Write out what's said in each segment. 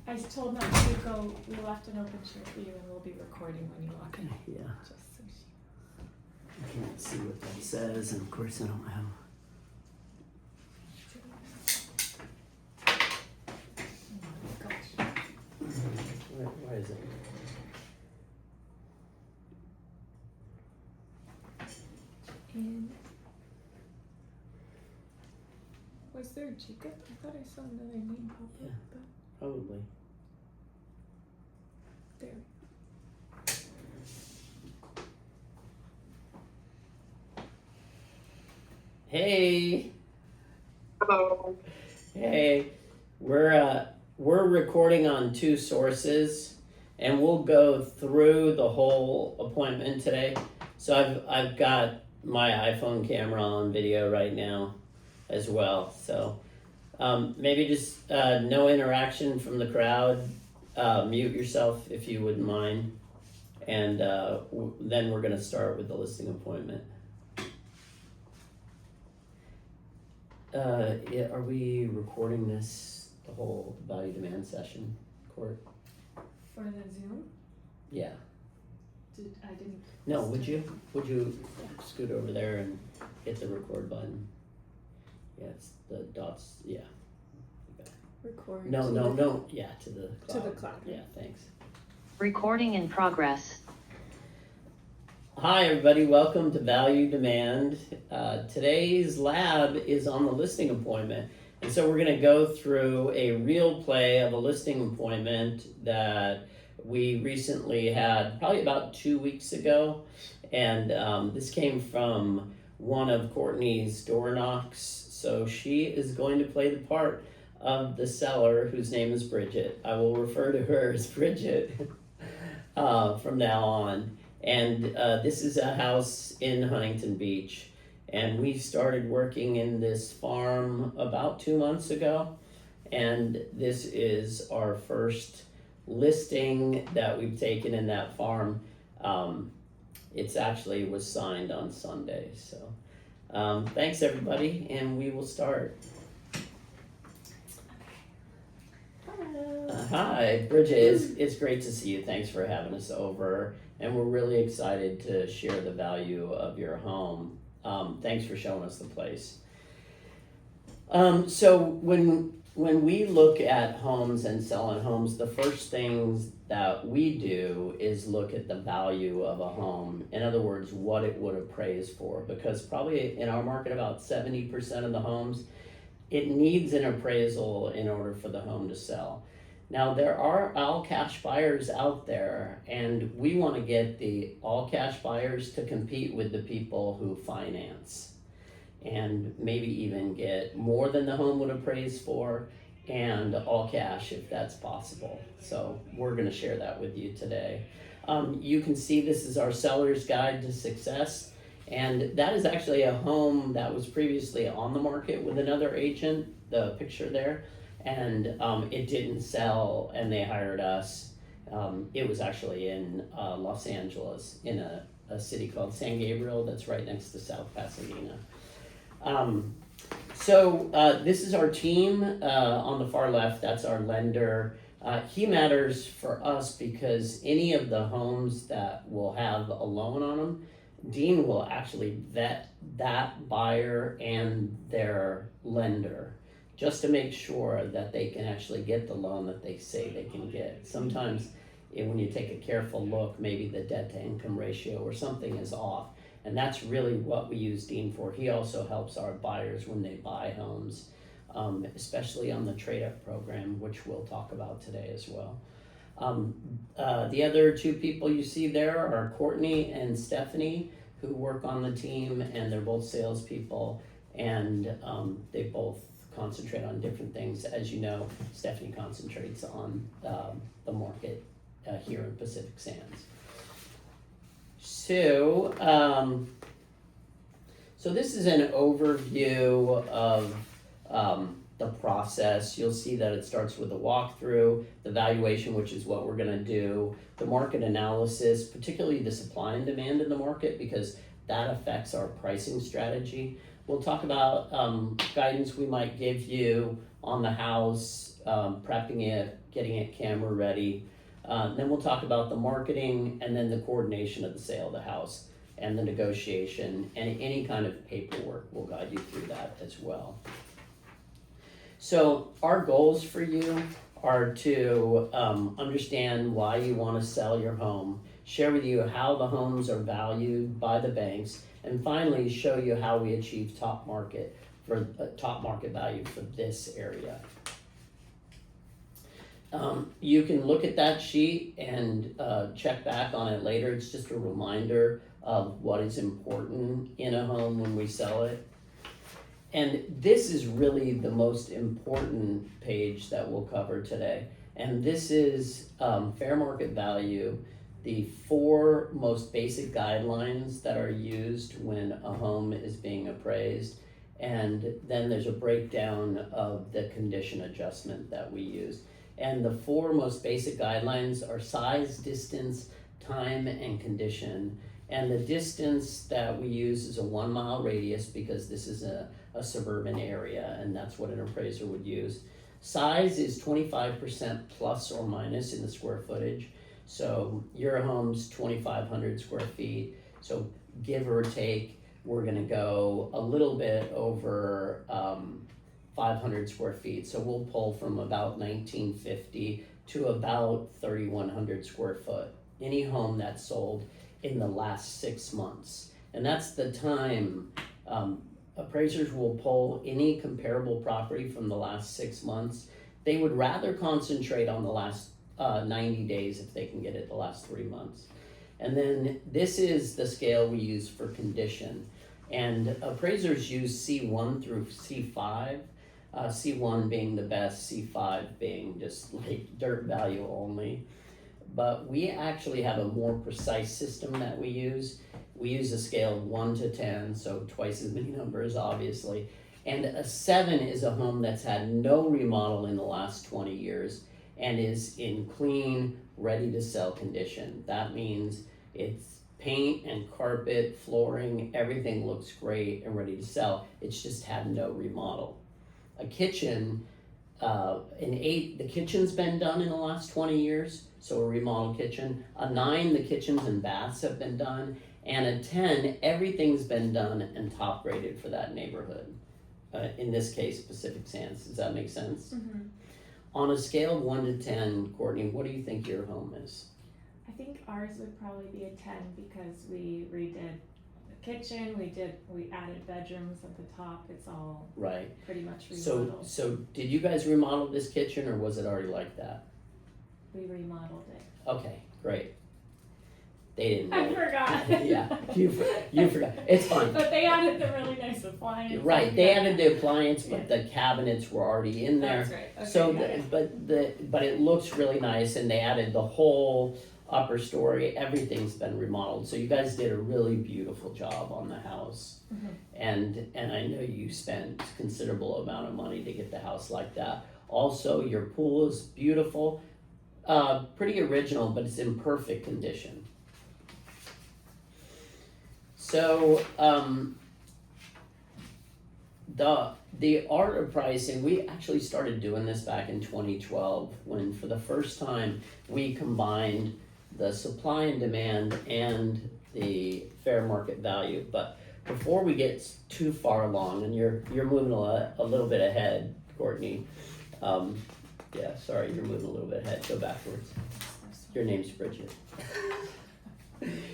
I was told not to go, we left an open shirt for you and we'll be recording when you walk in. Yeah, Just so she. I can't see what that says, and of course I don't have. Oh my gosh. Where is it? And was there Jacob? I thought I saw another name pop Yeah. up, but Probably. there. Hey, Hello. hey, we're recording on two sources, and we'll go through the whole appointment today. So I've got my iPhone camera on video right now, as well. So maybe just no interaction from the crowd. Mute yourself if you wouldn't mind, and then we're gonna start with the listing appointment. Yeah, are we recording this, the whole value demand session, Court? For the Zoom? Yeah. I didn't. No, would you scoot over there and hit the record button? Yeah, it's the dots, yeah. Record. No, yeah, to the cloud. To the cloud. Yeah, thanks. Recording in progress. Hi everybody, welcome to Value Demand. Today's lab is on the listing appointment. And so we're gonna go through a real play of a listing appointment that we recently had probably about 2 weeks ago. And this came from one of Kortney's door knocks. So she is going to play the part of the seller whose name is Bridget. I will refer to her as Bridget from now on. And this is a house in Huntington Beach. And we started working in this farm about 2 months ago. And this is our first listing that we've taken in that farm. It's actually was signed on Sunday. So thanks everybody, and we will start. Hi, Bridget, it's great to see you. Thanks for having us over. And we're really excited to share the value of your home. Thanks for showing us the place. So when we look at homes and selling homes, the first things that we do is look at the value of a home. In other words, what it would appraise for. Because probably in our market, about 70% of the homes, it needs an appraisal in order for the home to sell. Now there are all cash buyers out there, and we want to get the all cash buyers to compete with the people who finance, and maybe even get more than the home would appraise for, and all cash if that's possible. So we're going to share that with you today. You can see this is our seller's guide to success, and that is actually a home that was previously on the market with another agent, the picture there. And it didn't sell, and they hired us. It was actually in Los Angeles, in a city called San Gabriel that's right next to South Pasadena. So this is our team on the far left. That's our lender. He matters for us because any of the homes that will have a loan on them, Dean will actually vet that buyer and their lender, just to make sure that they can actually get the loan that they say they can get. Sometimes when you take a careful look, maybe the debt to income ratio or something is off. And that's really what we use Dean for. He also helps our buyers when they buy homes, especially on the trade-up program, which we'll talk about today as well. The other two people you see there are Kortney and Stephanie, who work on the team, and they're both salespeople, and they both concentrate on different things. As you know, Stephanie concentrates on the market here in Pacific Sands. So, so this is an overview of the process. You'll see that it starts with a walkthrough, the valuation, which is what we're gonna do, the market analysis, particularly the supply and demand in the market, because that affects our pricing strategy. we'll talk about guidance we might give you on the house, prepping it, getting it camera ready. Then we'll talk about the marketing and then the coordination of the sale of the house and the negotiation and any kind of paperwork. We'll guide you through that as well. So our goals for you are to understand why you want to sell your home, share with you how the homes are valued by the banks, and finally show you how we achieve top market value for this area. You can look at that sheet and check back on it later. It's just a reminder of what is important in a home when we sell it. And this is really the most important page that we'll cover today. And this is fair market value, the 4 most basic guidelines that are used when a home is being appraised. And then there's a breakdown of the condition adjustment that we use. And the 4 most basic guidelines are size, distance, time, and condition. And the distance that we use is a 1 mile radius because this is a suburban area and that's what an appraiser would use. Size is 25% plus or minus in the square footage. So your home's 2,500 square feet. So give or take, we're gonna go a little bit over 500 square feet. So we'll pull from about 1950 to about 3,100 square foot. Any home that's sold in the last 6 months. And that's the time appraisers will pull any comparable property from the last 6 months. They would rather concentrate on the last 90 days if they can get it the last 3 months. And then this is the scale we use for condition. And appraisers use C1 through C5. C1 being the best, C5 being just like dirt value only. But we actually have a more precise system that we use. We use a scale of 1 to 10, so twice as many numbers, obviously. And a 7 is a home that's had no remodel in the last 20 years and is in clean, ready to sell condition. That means it's paint and carpet, flooring, everything looks great and ready to sell. It's just had no remodel. A kitchen, an 8, the kitchen's been done in the last 20 years, so a remodeled kitchen. A 9, the kitchens and baths have been done. And a 10, everything's been done and top rated for that neighborhood. In this case, Pacific Sands. Does that make sense? Mm-hmm. On a scale of 1 to 10, Kortney, what do you think your home is? I think ours would probably be a 10 because we redid the kitchen, we added bedrooms at the top. It's all Right. pretty much remodeled. So did you guys remodel this kitchen or was it already like that? We remodeled it. Okay, great. They didn't know. I forgot. Yeah, you forgot. It's fine. But they added the really nice appliance. Right, they added the appliance, but the cabinets were already in there. That's right. Okay, So, got it. but it looks really nice, and they added the whole upper story. Everything's been remodeled. So you guys did a really beautiful job on the house, Mhm. and I know you spent considerable amount of money to get the house like that. Also, your pool is beautiful, pretty original, but it's in perfect condition. So, the art of pricing, we actually started doing this back in 2012 when for the first time we combined the supply and demand and the fair market value. But before we get too far along, and you're moving a little bit ahead, Kortney. Yeah, sorry, you're moving a little bit ahead. Go backwards. Your name's Bridget.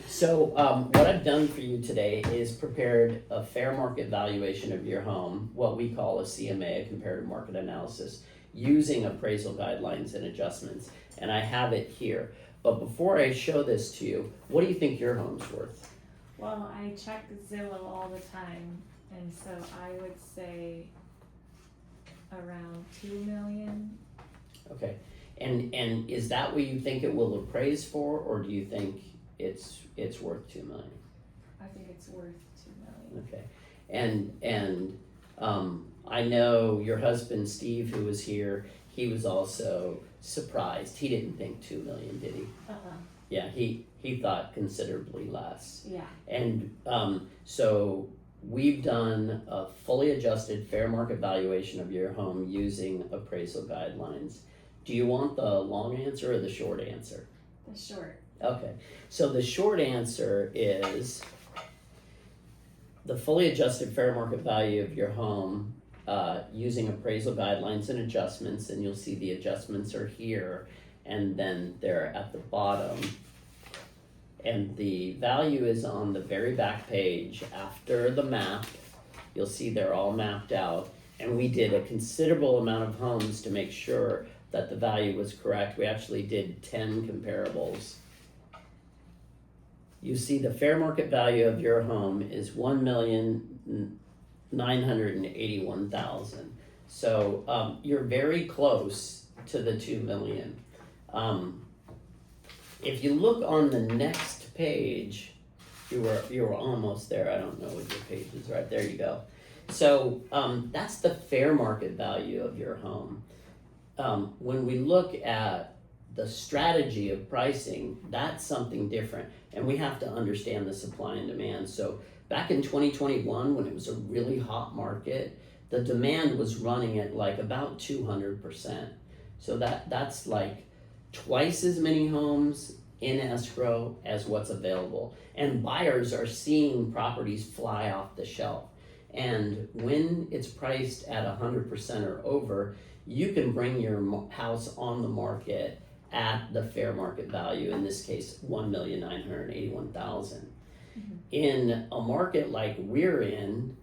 So what I've done for you today is prepared a fair market valuation of your home, what we call a CMA, a comparative market analysis, using appraisal guidelines and adjustments, and I have it here. But before I show this to you, what do you think your home's worth? Well, I check Zillow all the time, and so I would say around 2 million. Okay, and is that what you think it will appraise for, or do you think it's worth 2 million? I think it's worth 2 million. Okay, and I know your husband Steve, who was here, he was also surprised. He didn't think 2 million, did he? Yeah, he thought considerably less. Yeah. And so we've done a fully adjusted fair market valuation of your home using appraisal guidelines. Do you want the long answer or the short answer? The short. Okay, so the short answer is the fully adjusted fair market value of your home using appraisal guidelines and adjustments, and you'll see the adjustments are here and then they're at the bottom. And the value is on the very back page after the map. You'll see they're all mapped out. And we did a considerable amount of homes to make sure that the value was correct. We actually did 10 comparables. You see the fair market value of your home is $1,981,000. So you're very close to the 2 million. If you look on the next page, you were almost there. I don't know what your page is. Right there you go. So that's the fair market value of your home. When we look at the strategy of pricing, that's something different, and we have to understand the supply and demand. So back in 2021, when it was a really hot market, the demand was running at like about 200%. So that's like twice as many homes in escrow as what's available. And buyers are seeing properties fly off the shelf. And when it's priced at 100% or over, you can bring your house on the market at the fair market value, in this case, $1,981,000. Mm-hmm. In a market like we're in,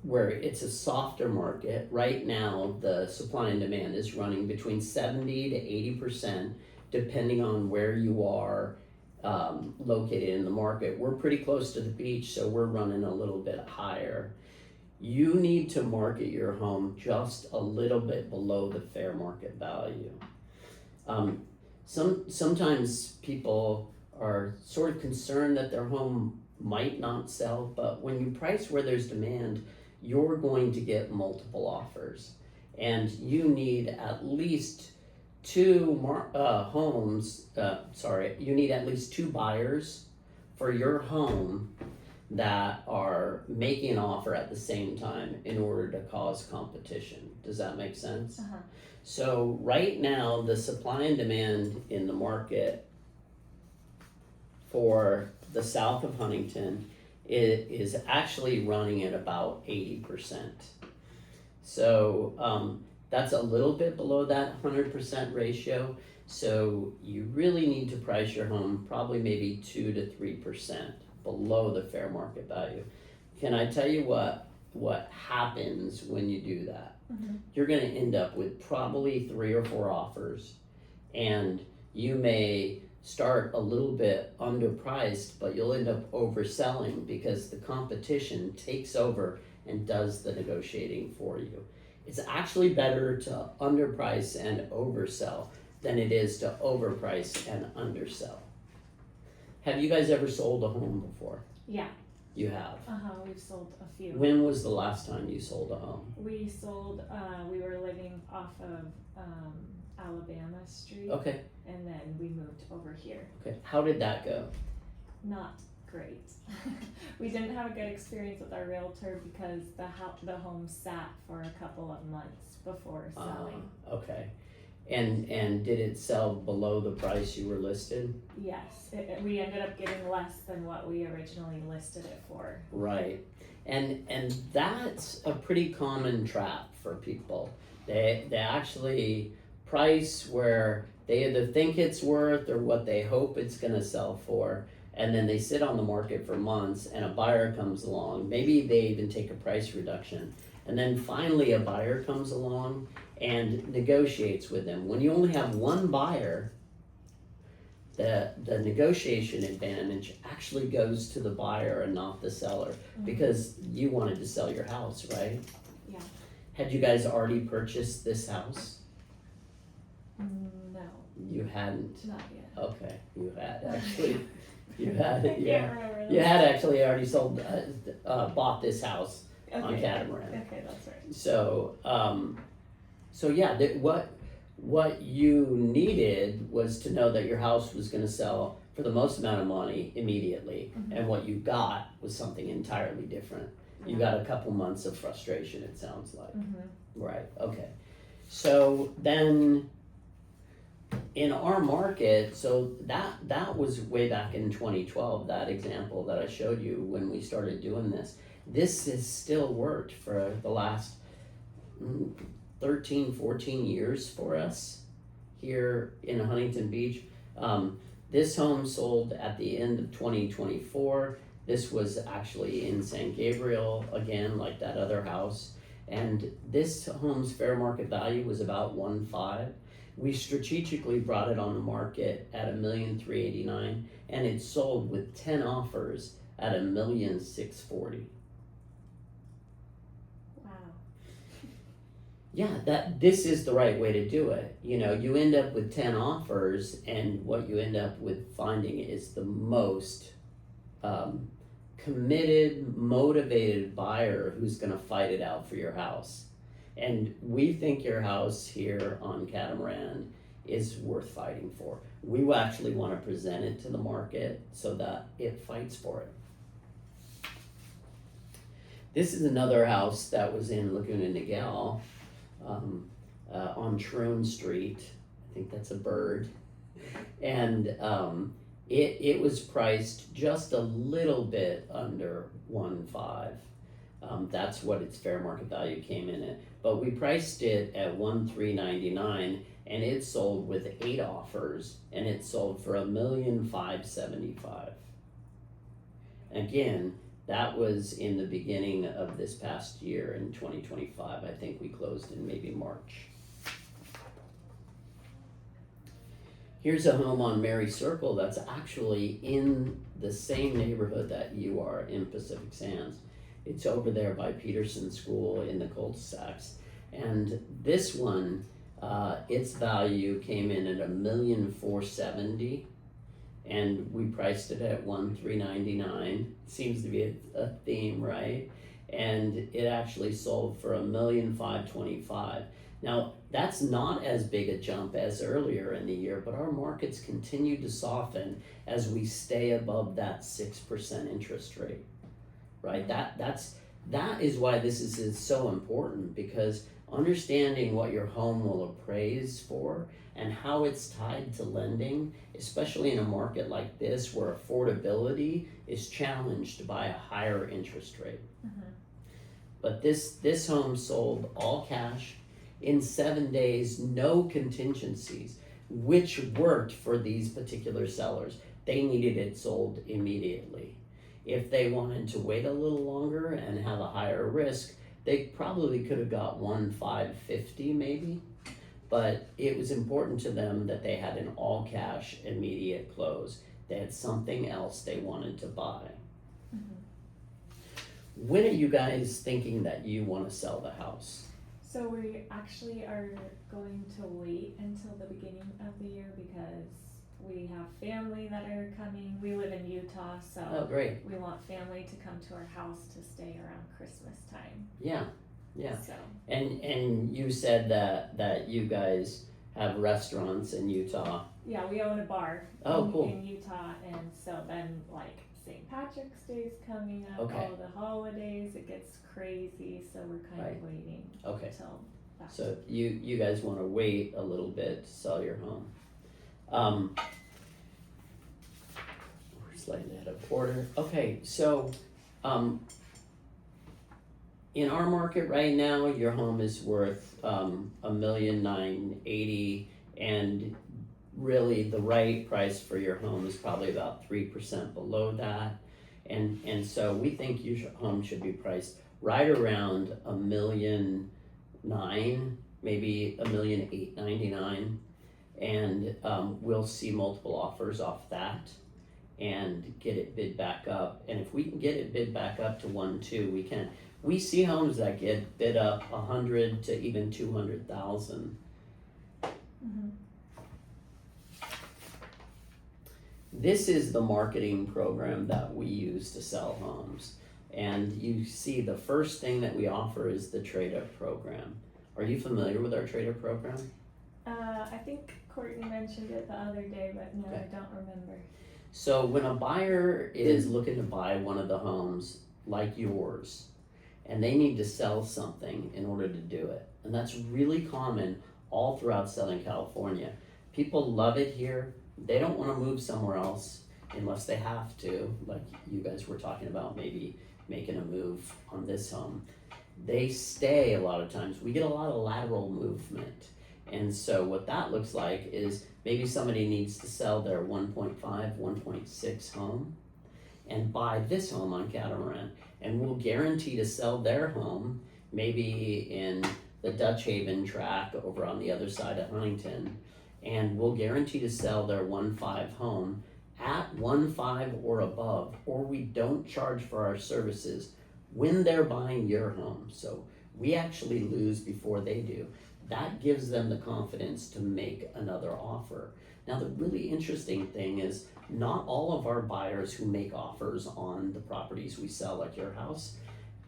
where it's a softer market, right now the supply and demand is running between 70 to 80%, depending on where you are located in the market. We're pretty close to the beach, so we're running a little bit higher. You need to market your home just a little bit below the fair market value. Sometimes people are sort of concerned that their home might not sell, but when you price where there's demand, you're going to get multiple offers, and you need at least two buyers for your home that are making an offer at the same time in order to cause competition. Does that make sense? Uh-huh. So right now, the supply and demand in the market for the south of Huntington is actually running at about 80%. So that's a little bit below that 100% ratio. So you really need to price your home probably maybe 2 to 3% below the fair market value. Can I tell you what happens when you do that? Mm-hmm. You're going to end up with probably 3 or 4 offers, and you may start a little bit underpriced, but you'll end up overselling because the competition takes over and does the negotiating for you. It's actually better to underprice and oversell than it is to overprice and undersell. Have you guys ever sold a home before? Yeah. You have. We've sold a few. When was the last time you sold a home? We sold, we were living off of Alabama Street. Okay. And then we moved over here. Okay. How did that go? Not great. We didn't have a good experience with our realtor because the home sat for a couple of months before selling. Okay. And did it sell below the price you were listed? Yes, we ended up getting less than what we originally listed it for. Right. And that's a pretty common trap for people. They actually price where they either think it's worth or what they hope it's going to sell for, and then they sit on the market for months and a buyer comes along. Maybe they even take a price reduction, and then finally a buyer comes along and negotiates with them. When you only have one buyer, the negotiation advantage actually goes to the buyer and not the seller, because you wanted to sell your house, right? Yeah. Had you guys already purchased this house? No, You hadn't? not yet. Okay, you had actually. You had, I yeah. can't remember this. You had actually already bought this house on Okay. Catamaran. Okay, that's right. So yeah, what you needed was to know that your house was going to sell for the most amount of money immediately, Mhm. and what you got was something entirely different. You got a couple months of frustration, it sounds like. Mm-hmm. Right, okay. So then, in our market, so that was way back in 2012, that example that I showed you when we started doing this. This has still worked for the last 13, 14 years for us here in Huntington Beach. This home sold at the end of 2024. This was actually in San Gabriel, again, like that other house. And this home's fair market value was about 1.5. We strategically brought it on the market at $1,389,000, and it sold with 10 offers at $1,640,000. Wow. Yeah, this is the right way to do it. You know, you end up with 10 offers, and what you end up with finding is the most committed, motivated buyer who's going to fight it out for your house. And we think your house here on Catamaran is worth fighting for. We actually want to present it to the market so that it fights for it. This is another house that was in Laguna Niguel on Troon Street. I think that's a bird. And it was priced just a little bit under 1.5. That's what its fair market value came in at. But we priced it at $1,399, and it sold with 8 offers, and it sold for $1,575,000. Again, that was in the beginning of this past year in 2025. I think we closed in maybe March. Here's a home on Mary Circle that's actually in the same neighborhood that you are in Pacific Sands. It's over there by Peterson School in the cul-de-sacs. And this one, its value came in at $1,470,000, and we priced it at $1,399,000. Seems to be a theme, right? And it actually sold for $1,525,000. Now, that's not as big a jump as earlier in the year, but our markets continue to soften as we stay above that 6% interest rate, right? That is why this is so important, because understanding what your home will appraise for and how it's tied to lending, especially in a market like this where affordability is challenged by a higher interest rate. Mm-hmm. But this home sold all cash in 7 days, no contingencies, which worked for these particular sellers. They needed it sold immediately. If they wanted to wait a little longer and have a higher risk, they probably could have got $1,550 maybe, but it was important to them that they had an all cash immediate close. They had something else they wanted to buy. Mm-hmm. When are you guys thinking that you want to sell the house? So we actually are going to wait until the beginning of the year because we have family that are coming. We live in Utah, so Oh, great. we want family to come to our house to stay around Christmas time. Yeah. So And you said that you guys have restaurants in Utah. yeah, we own a bar Cool. in Utah, and so then like St. Patrick's Day's coming up, Okay. all the holidays, it gets crazy, so we're kind Right. of waiting Okay. until that. So you guys want to wait a little bit to sell your home. We're slightly out of order. Okay, so in our market right now, your home is worth $1,980,000, and really the right price for your home is probably about 3% below that. And so we think your home should be priced right around $1,900,000, maybe $1,899,000, and we'll see multiple offers off that and get it bid back up. And if we can get it bid back up to 1.2, we can. We see homes that get bid up 100 to even 200,000. Mm-hmm. This is the marketing program that we use to sell homes. And you see the first thing that we offer is the trade-up program. Are you familiar with our trade-up program? I think Kortney mentioned it the other day, but no, Okay. I don't remember. So when a buyer is looking to buy one of the homes like yours, and they need to sell something in order to do it. And that's really common all throughout Southern California. People love it here. They don't want to move somewhere else unless they have to, like you guys were talking about, maybe making a move on this home. They stay a lot of times. We get a lot of lateral movement. And so what that looks like is maybe somebody needs to sell their 1.5, 1.6 home and buy this home on Catamaran. And we'll guarantee to sell their home, maybe in the Dutch Haven tract over on the other side of Huntington. And we'll guarantee to sell their 1.5 home at 1.5 or above, or we don't charge for our services when they're buying your home. So we actually lose before they do. That gives them the confidence to make another offer. Now, the really interesting thing is not all of our buyers who make offers on the properties we sell, like your house,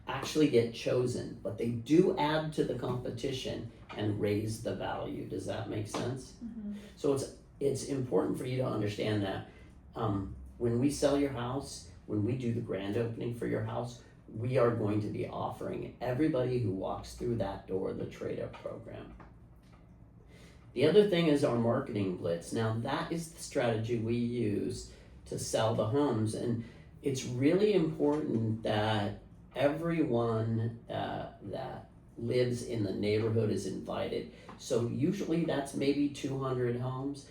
actually get chosen, but they do add to the competition and raise the value. Does that make sense? Mm-hmm. So it's important for you to understand that when we sell your house, when we do the grand opening for your house, we are going to be offering everybody who walks through that door the trade-up program. The other thing is our marketing blitz. Now that is the strategy we use to sell the homes, and it's really important that everyone that lives in the neighborhood is invited. So usually that's maybe 200 homes.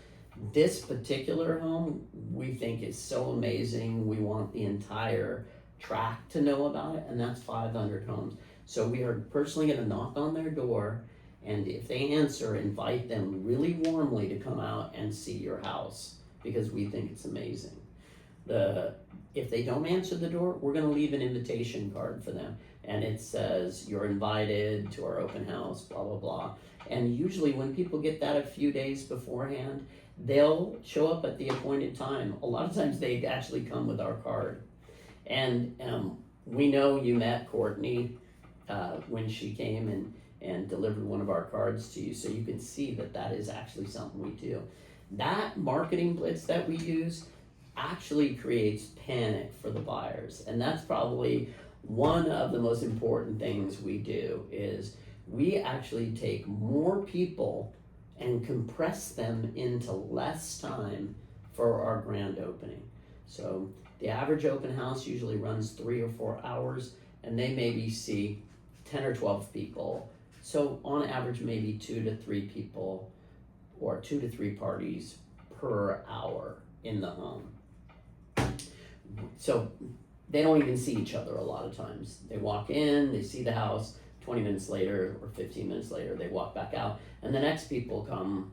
This particular home we think is so amazing, we want the entire tract to know about it, and that's 500 homes. So we are personally going to knock on their door, and if they answer, invite them really warmly to come out and see your house, because we think it's amazing. If they don't answer the door, we're going to leave an invitation card for them, and it says you're invited to our open house, blah blah blah. And usually when people get that a few days beforehand, they'll show up at the appointed time. A lot of times they actually come with our card. And we know you met Kortney when she came and delivered one of our cards to you, so you can see that that is actually something we do. That marketing blitz that we use actually creates panic for the buyers, and that's probably one of the most important things we do. Is we actually take more people and compress them into less time for our grand opening. So the average open house usually runs 3 or 4 hours, and they maybe see 10 or 12 people. So on average, maybe 2 to 3 people or 2 to 3 parties per hour in the home. So they don't even see each other a lot of times. They walk in, they see the house, 20 minutes later or 15 minutes later, they walk back out, and the next people come,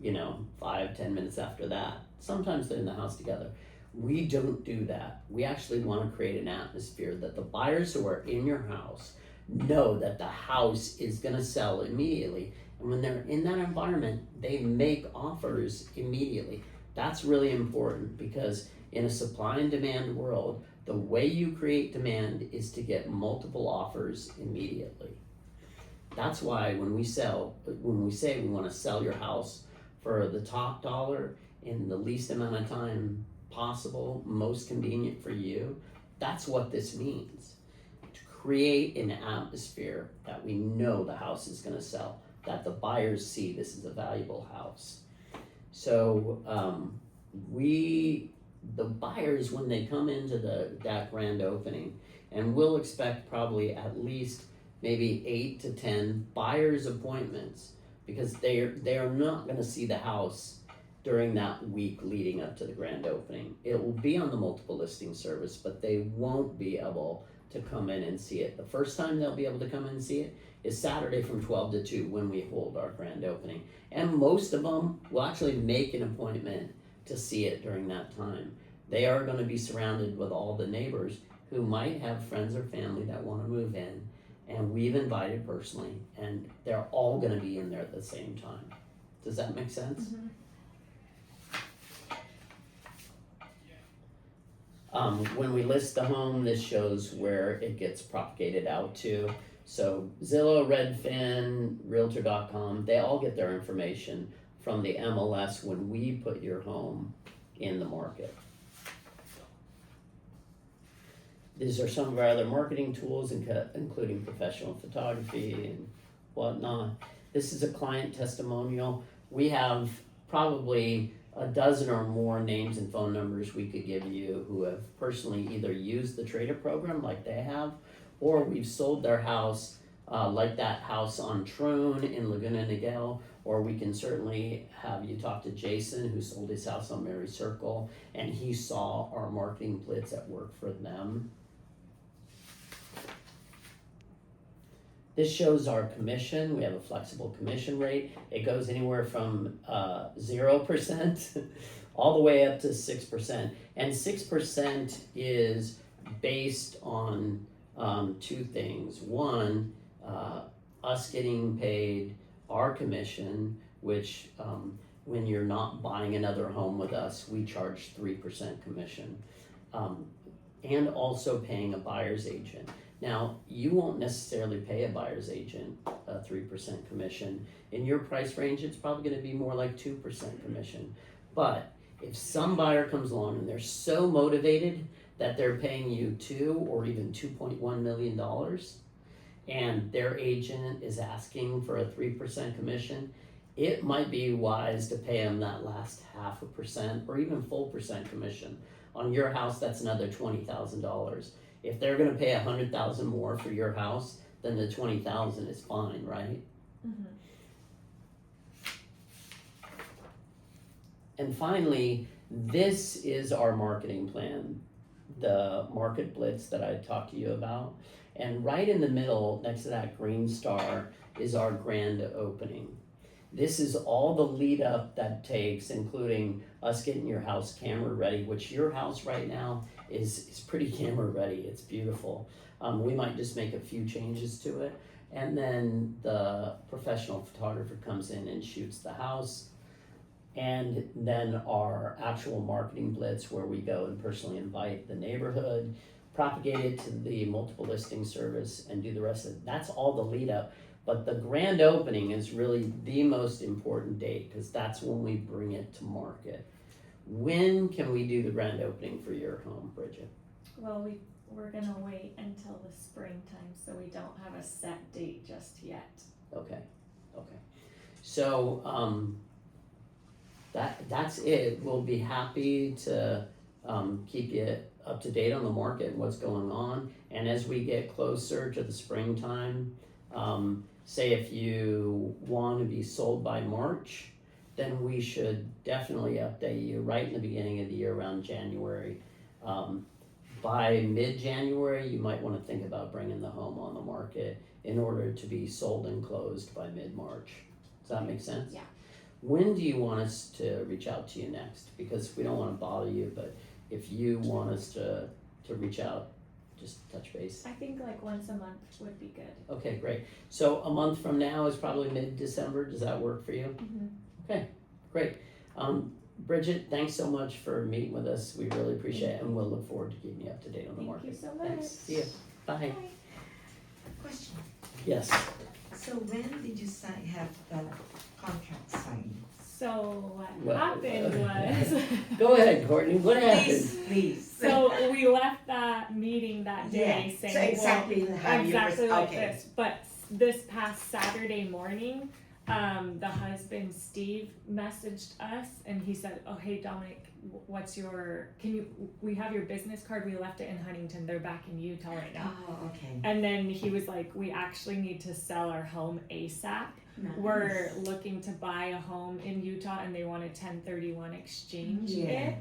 5-10 minutes after that. Sometimes they're in the house together. We don't do that. We actually want to create an atmosphere that the buyers who are in your house know that the house is going to sell immediately. And when they're in that environment, they make offers immediately. That's really important, because in a supply and demand world, the way you create demand is to get multiple offers immediately. That's why when we say we want to sell your house for the top dollar in the least amount of time possible, most convenient for you, that's what this means. To create an atmosphere that we know the house is going to sell, that the buyers see this is a valuable house. So the buyers, when they come into that grand opening, and we'll expect probably at least maybe 8 to 10 buyers appointments, because they are not going to see the house during that week leading up to the grand opening. It will be on the multiple listing service, but they won't be able to come in and see it. The first time they'll be able to come in and see it is Saturday from 12 to 2 when we hold our grand opening. And most of them will actually make an appointment to see it during that time. They are going to be surrounded with all the neighbors who might have friends or family that want to move in, and we've invited personally, and they're all going to be in there at the same time. Does that make sense? Mm-hmm. When we list the home, this shows where it gets propagated out to. So Zillow, Redfin, Realtor.com, they all get their information from the MLS when we put your home in the market. These are some of our other marketing tools, including professional photography and whatnot. This is a client testimonial. We have probably a dozen or more names and phone numbers we could give you who have personally either used the trader program like they have, or we've sold their house, like that house on Troon in Laguna Niguel, or we can certainly have you talk to Jason, who sold his house on Mary Circle, and he saw our marketing blitz at work for them. This shows our commission. We have a flexible commission rate. It goes anywhere from 0% all the way up to 6%. And 6% is based on two things. One, us getting paid our commission, which when you're not buying another home with us, we charge 3% commission. And also paying a buyer's agent. Now, you won't necessarily pay a buyer's agent a 3% commission. In your price range, it's probably gonna be more like 2% commission. But if some buyer comes along and they're so motivated that they're paying you $2 or even $2.1 million, and their agent is asking for a 3% commission, it might be wise to pay them that last 0.5% or even full percent commission. On your house, that's another $20,000. If they're gonna pay $100,000 more for your house, then the $20,000 is fine, right? Mm-hmm. And finally, this is our marketing plan, the market blitz that I talked to you about. And right in the middle, next to that green star, is our grand opening. This is all the lead up that takes, including us getting your house camera ready, which your house right now is pretty camera ready. It's beautiful. We might just make a few changes to it. And then the professional photographer comes in and shoots the house. And then our actual marketing blitz, where we go and personally invite the neighborhood, propagate it to the multiple listing service, and do the rest of it. That's all the lead up. But the grand opening is really the most important date, because that's when we bring it to market. When can we do the grand opening for your home, Bridget? Well, we're gonna wait until the springtime, so we don't have a set date just yet. Okay. So, that's it. We'll be happy to keep you up to date on the market and what's going on. And as we get closer to the springtime, say if you want to be sold by March, then we should definitely update you right in the beginning of the year, around January. By mid-January, you might want to think about bringing the home on the market in order to be sold and closed by mid-March. Does that make sense? Yeah. When do you want us to reach out to you next? Because we don't want to bother you, but if you want us to reach out, just touch base. I think like once a month would be good. Okay, great. So a month from now is probably mid-December. Does that work for you? Mm-hmm. Okay, great. Bridget, thanks so much for meeting with us. We really appreciate it, and we'll look forward to keeping you up to date on the market. Thank you so much. Thanks. See you. Bye. Question. Yes. So when did you have the contract signed? So what Well, happened was, Go ahead, Kortney. What happened? Please. so we left that meeting that day Yeah, saying, so exactly how you exactly like okay. this. But this past Saturday morning, the husband Steve messaged us and he said, "Oh hey Dominic, we have your business card. We left it in Huntington. They're back in Utah right now." Oh, okay. And then he was like, "We actually need to sell our home ASAP. Nice. We're looking to buy a home in Utah and they want a 1031 exchange Yeah. it."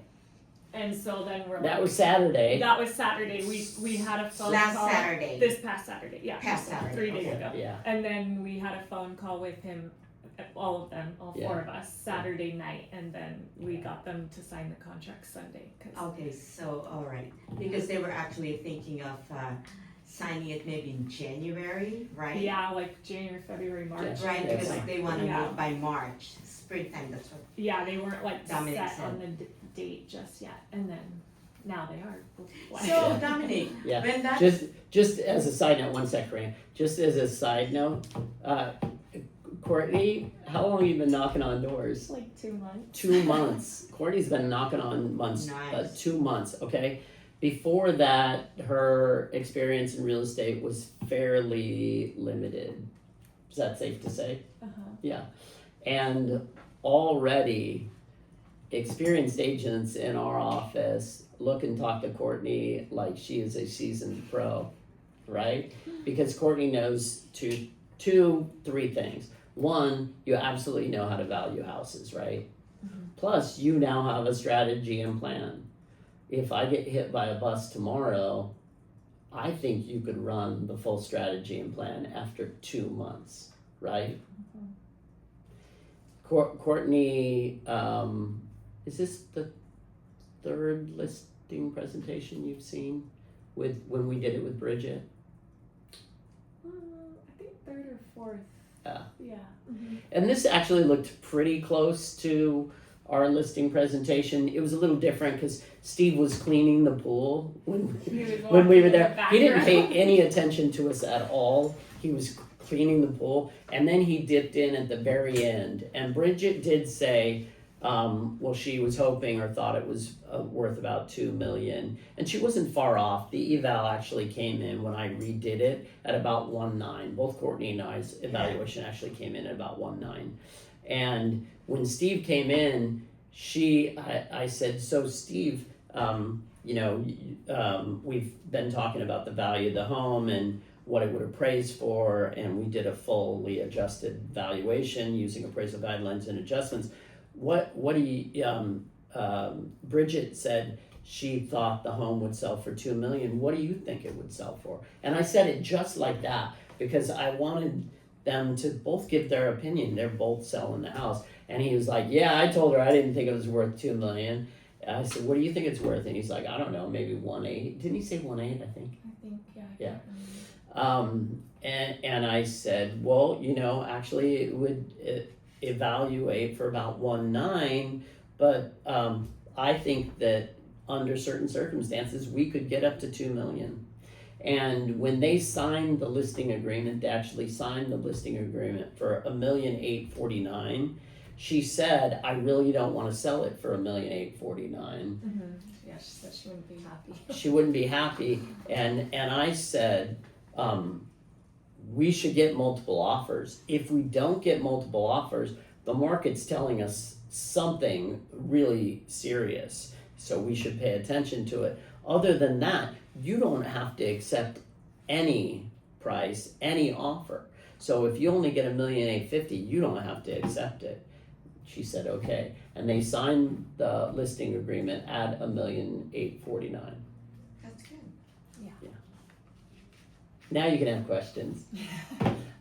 And so then we're That like, was Saturday. that was Saturday. We had a phone Last call. Saturday. This past Saturday, yeah. Past Saturday, 3 days okay. ago. Yeah. And then we had a phone call with him, all of them, all Yeah. four of us, Saturday night, and then we got them to sign the contract Sunday. 'Cause Okay, so, all right. Because they were actually thinking of signing it maybe in January, right? yeah, like January, February, March. Right, Yeah. because they want to Yeah. move by March, springtime, that's what. Yeah, they weren't like Dominic set said. on the date just yet, and then now they are. So Dominic, Yeah. when that, Just as a side note, one sec, Rand. Just as a side note, Kortney, how long have you been knocking on doors? Like 2 months. 2 months. Kortney's been knocking on months, Nice. 2 months, okay? Before that, her experience in real estate was fairly limited. Is that safe to say? Yeah. And already, experienced agents in our office look and talk to Kortney like she is a seasoned pro, right? Because Kortney knows three things. One, you absolutely know how to value houses, right? Plus, you now have a strategy and plan. If I get hit by a bus tomorrow, I think you could run the full strategy and plan after 2 months, right? Kortney, is this the third listing presentation you've seen with when we did it with Bridget? I think third or fourth. Yeah. And this actually looked pretty close to our listing presentation. It was a little different because Steve was cleaning the pool when we were there. He didn't pay any attention to us at all. He was cleaning the pool, and then he dipped in at the very end. And Bridget did say, well, she was hoping or thought it was worth about $2 million, and she wasn't far off. The eval actually came in when I redid it at about 1.9. Both Kortney and I's evaluation actually came in at about 1.9. And when Steve came in, I said, so Steve, we've been talking about the value of the home and what it would appraise for, and we did a fully adjusted valuation using appraisal guidelines and adjustments. What do you, Bridget said she thought the home would sell for $2 million. What do you think it would sell for? And I said it just like that because I wanted them to both give their opinion. They're both selling the house. And he was like, yeah, I told her I didn't think it was worth $2 million. And I said, what do you think it's worth? And he's like, I don't know, maybe 1.8. Didn't he say 1.8, I think? I think, yeah. Yeah. And I said, well, actually it would evaluate for about 1.9, but I think that under certain circumstances we could get up to $2 million. And when they signed the listing agreement, they actually signed the listing agreement for $1,849,000. She said, I really don't want to sell it for $1,849,000. Yeah, she said she wouldn't be happy. She wouldn't be happy, and I said, we should get multiple offers. If we don't get multiple offers, the market's telling us something really serious, so we should pay attention to it. Other than that, you don't have to accept any price, any offer. So if you only get $1,850,000, you don't have to accept it. She said, okay. And they signed the listing agreement at $1,849,000. That's good. Now you can have questions.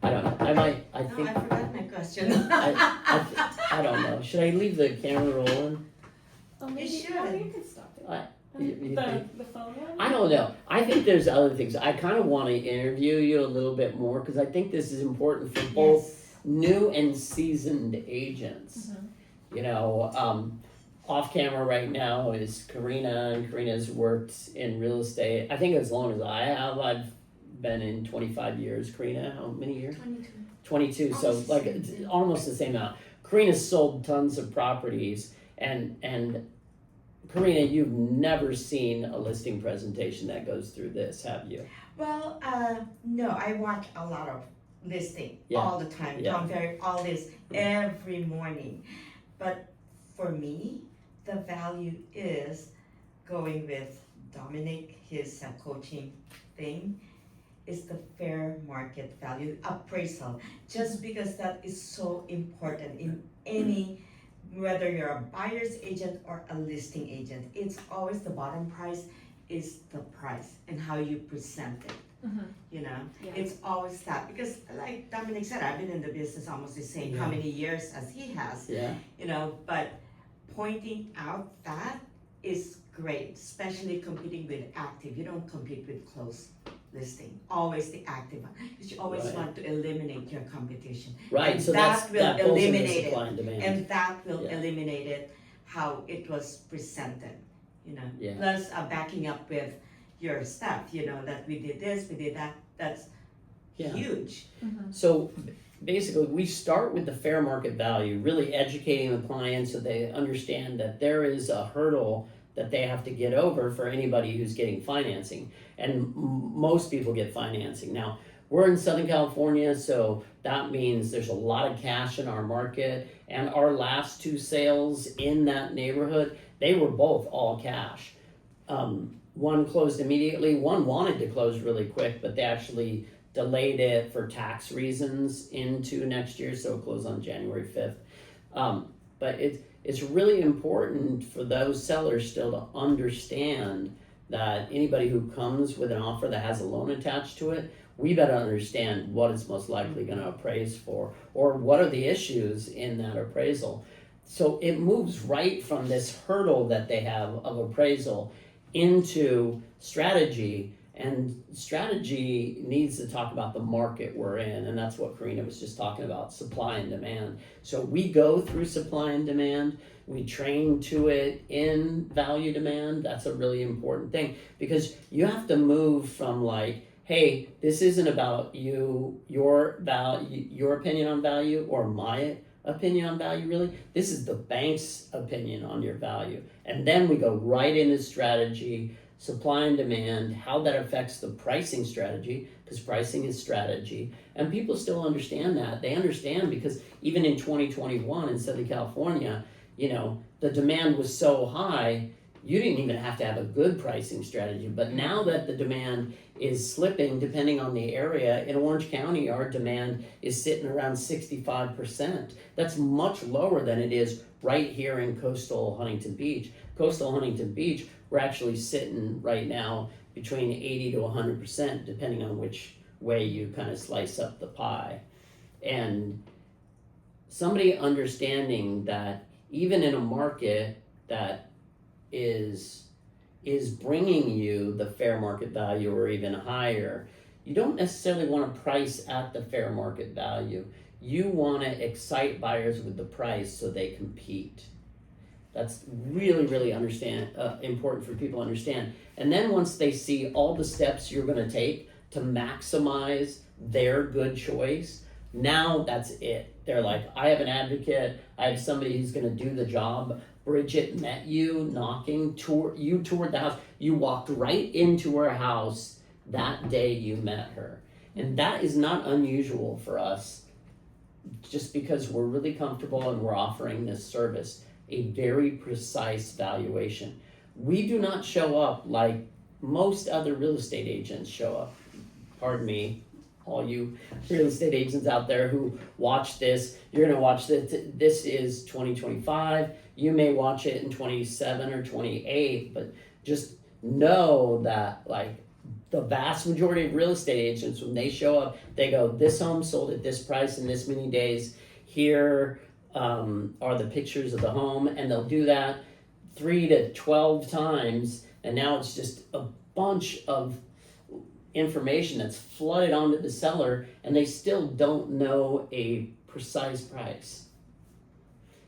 I don't know. I think. I forgot my question. I don't know. Should I leave the camera rolling? Oh, maybe You should. you could stop it. You The think? phone one? I don't know. I think there's other things. I kind of want to interview you a little bit more because I think this is important for both new and seasoned agents. Off camera right now is Karina, and Karina's worked in real estate. I think as long as I have. I've been in 25 years. Karina, how many years? 22. So like it's almost the same amount. Karina's sold tons of properties, and Karina, you've never seen a listing presentation that goes through this, have you? Well, no, I watch a lot of listing Yeah. all the time. Yeah. Tom Ferry, all this every morning. But for me, the value is going with Dominic, his coaching thing, is the fair market value appraisal. Just because that is so important in any, whether you're a buyer's agent or a listing agent, it's always the bottom price is the price and how you present it. Yeah. It's always that, because like Dominic said, I've been in the business almost the same how many years as he has, Yeah. but pointing out that is great, especially competing with active. You don't compete with close listing, always the active one, because you always Right. want to eliminate your competition. Right. And So that will that pulls into eliminate supply and demand. And that will Yeah. eliminate it, how it was presented, Yeah. Plus backing up with your stuff, that we did this, we did that, that's Yeah. huge. So basically, we start with the fair market value, really educating the client so they understand that there is a hurdle that they have to get over for anybody who's getting financing. And most people get financing. Now, we're in Southern California, so that means there's a lot of cash in our market. And our last 2 sales in that neighborhood, they were both all cash. One closed immediately, one wanted to close really quick, but they actually delayed it for tax reasons into next year, so it closed on January 5th. But it's really important for those sellers still to understand that anybody who comes with an offer that has a loan attached to it, we better understand what it's most likely going to appraise for, or what are the issues in that appraisal. So it moves right from this hurdle that they have of appraisal into strategy, and strategy needs to talk about the market we're in, and that's what Karina was just talking about, supply and demand. So we go through supply and demand, we train to it in value demand. That's a really important thing, because you have to move from like, hey, this isn't about you, your value, your opinion on value, or my opinion on value, really. This is the bank's opinion on your value. And then we go right into strategy, supply and demand, how that affects the pricing strategy, because pricing is strategy. And people still understand that. They understand because even in 2021 in Southern California, the demand was so high, you didn't even have to have a good pricing strategy. But now that the demand is slipping, depending on the area, in Orange County, our demand is sitting around 65%. That's much lower than it is right here in coastal Huntington Beach. Coastal Huntington Beach, we're actually sitting right now between 80 to 100%, depending on which way you kind of slice up the pie. And somebody understanding that even in a market that is bringing you the fair market value or even higher, you don't necessarily want to price at the fair market value. You want to excite buyers with the price so they compete. That's really, really important for people to understand. And then once they see all the steps you're going to take to maximize their good choice, now that's it. They're like, I have an advocate. I have somebody who's going to do the job. Bridget met you knocking, you toured the house. You walked right into her house that day you met her. And that is not unusual for us, just because we're really comfortable and we're offering this service, a very precise valuation. We do not show up like most other real estate agents show up. Pardon me, all you real estate agents out there who watch this, you're gonna watch this. This is 2025. You may watch it in 27 or 28, but just know that like the vast majority of real estate agents, when they show up, they go, this home sold at this price in this many days. Here are the pictures of the home, and they'll do that 3 to 12 times, and now it's just a bunch of information that's flooded onto the seller, and they still don't know a precise price.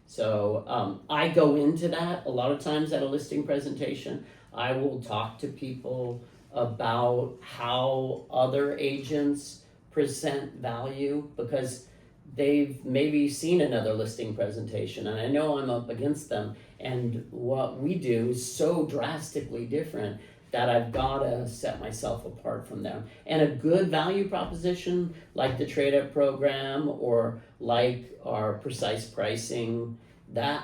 So I go into that a lot of times at a listing presentation. I will talk to people about how other agents present value, because they've maybe seen another listing presentation, and I know I'm up against them, and what we do is so drastically different that I've gotta set myself apart from them. And a good value proposition, like the trade-up program or like our precise pricing, that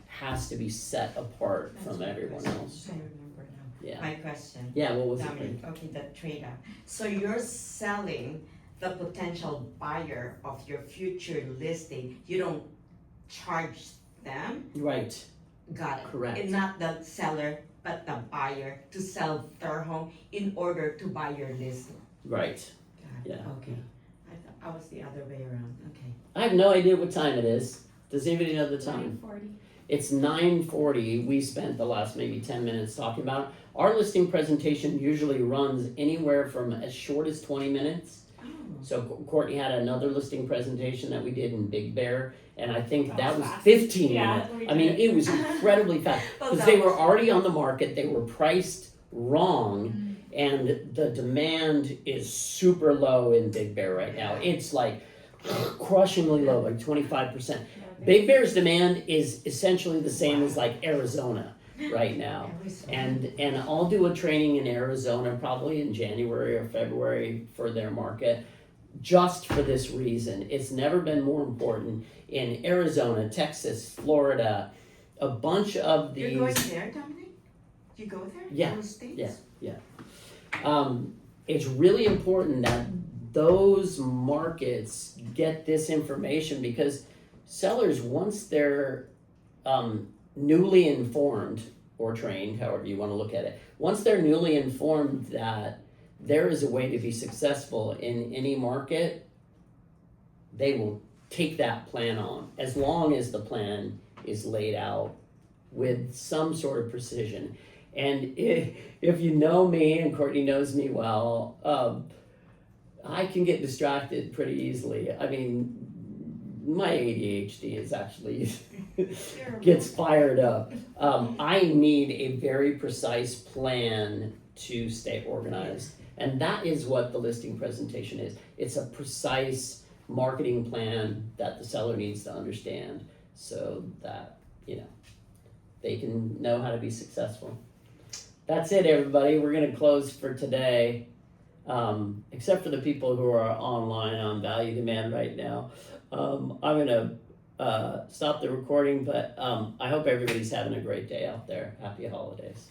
has to be set apart from everyone else. I remember now. Yeah. My question. Yeah, what was Dominic, okay, the trade-up. So you're selling the potential buyer of your future listing. You don't charge them? Right. Got it. Correct. And not the seller, but the buyer to sell their home in order to buy your listing. Right. Got it. Yeah. Okay. I thought I was the other way around. Okay. I have no idea what time it is. Does anybody know the time? 9:40. It's 9:40. We spent the last maybe 10 minutes talking about it. Our listing presentation usually runs anywhere from as short as 20 minutes. Oh. So Kortney had another listing presentation that we did in Big Bear, and I think that was fast. 15 Yeah, minutes. we I mean, did. it was incredibly fast Well, because that they were was- already on the market. They were priced wrong, and the demand is super low in Big Bear right now. It's like crushingly low, like 25%. Big Bear's demand is essentially the same as like Arizona. right now. Arizona. And I'll do a training in Arizona probably in January or February for their market, just for this reason. It's never been more important in Arizona, Texas, Florida, a bunch of these. You're going there, Dominic? You go there? Yeah, Those states? yeah. It's really important that those markets get this information, because sellers, once they're newly informed or trained, however you want to look at it, once they're newly informed that there is a way to be successful in any market, they will take that plan on, as long as the plan is laid out with some sort of precision. And if you know me, and Kortney knows me well, I can get distracted pretty easily. I mean, my ADHD is actually gets fired up. I need a very precise plan to stay organized. And that is what the listing presentation is. It's a precise marketing plan that the seller needs to understand, so that, they can know how to be successful. That's it, everybody. We're gonna close for today. Except for the people who are online on value demand right now. I'm gonna stop the recording, but I hope everybody's having a great day out there. Happy holidays.